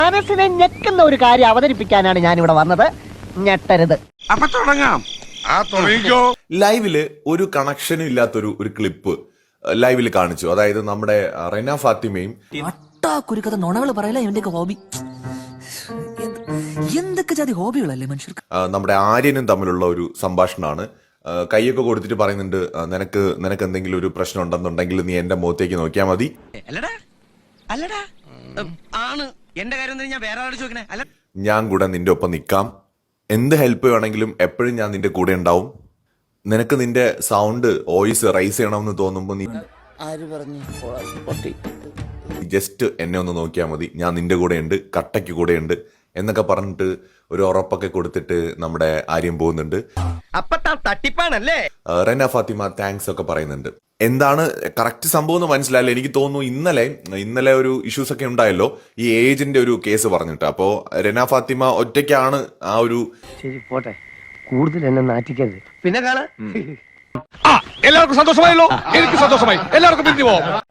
മനസ്സിനെ ഞെക്കുന്ന ഒരു കാര്യം അവതരിപ്പിക്കാനാണ് ഞാൻ ഇവിടെ വന്നത്. ഞെട്ടരുത്. അപ്പൊ തുടങ്ങാം. ലൈവില് ഒരു കണക്ഷനും ഇല്ലാത്തൊരു ക്ലിപ്പ് ലൈവില് കാണിച്ചു. അതായത് നമ്മുടെ റെന ഫാത്തിമയും കുരുക്കഥ നുണകൾ പറയല ഇവന്റെയൊക്കെ ഹോബി. എന്തൊക്കെ ജാതി ഹോബികളല്ലേ മനുഷ്യർക്ക്. നമ്മുടെ ആര്യനും തമ്മിലുള്ള ഒരു സംഭാഷണമാണ്. കൈയൊക്കെ കൊടുത്തിട്ട് പറയുന്നുണ്ട്, നിനക്ക് എന്തെങ്കിലും ഒരു പ്രശ്നം ഉണ്ടെന്നുണ്ടെങ്കിൽ നീ എന്റെ മുഖത്തേക്ക് നോക്കിയാൽ മതി. ഞാൻ കൂടെ നിന്റെ ഒപ്പം നിൽക്കാം. എന്ത് ഹെൽപ്പ് വേണമെങ്കിലും എപ്പോഴും ഞാൻ നിന്റെ കൂടെ ഉണ്ടാവും. നിനക്ക് നിന്റെ സൗണ്ട് വോയിസ് റൈസ് ചെയ്യണമെന്ന് തോന്നുമ്പോ നീ ജസ്റ്റ് എന്നെ ഒന്ന് നോക്കിയാൽ മതി. ഞാൻ നിന്റെ കൂടെ ഉണ്ട്, കട്ടയ്ക്ക് കൂടെ ഉണ്ട് എന്നൊക്കെ പറഞ്ഞിട്ട് ഒരു ഉറപ്പൊക്കെ കൊടുത്തിട്ട് നമ്മുടെ ആര്യം പോകുന്നുണ്ട്. തട്ടിപ്പാണല്ലേ. റെന ഫാത്തിമ താങ്ക്സ് ഒക്കെ പറയുന്നുണ്ട്. എന്താണ് കറക്റ്റ് സംഭവം എന്ന് മനസ്സിലായില്ല. എനിക്ക് തോന്നുന്നു ഇന്നലെ ഒരു ഇഷ്യൂസ് ഒക്കെ ഉണ്ടായല്ലോ, ഈ ഏജിന്റെ ഒരു കേസ് പറഞ്ഞിട്ട്. അപ്പോ റെന ഫാത്തിമ ഒറ്റയ്ക്കാണ് ആ ഒരു. ശരി, പോട്ടെ, കൂടുതൽ എന്നെ നാറ്റിക്കരുത്. പിന്നെ കാണാ. എല്ലാവർക്കും സന്തോഷമായല്ലോ. എനിക്ക് സന്തോഷമായി. എല്ലാവർക്കും പിരിഞ്ഞു പോവാം.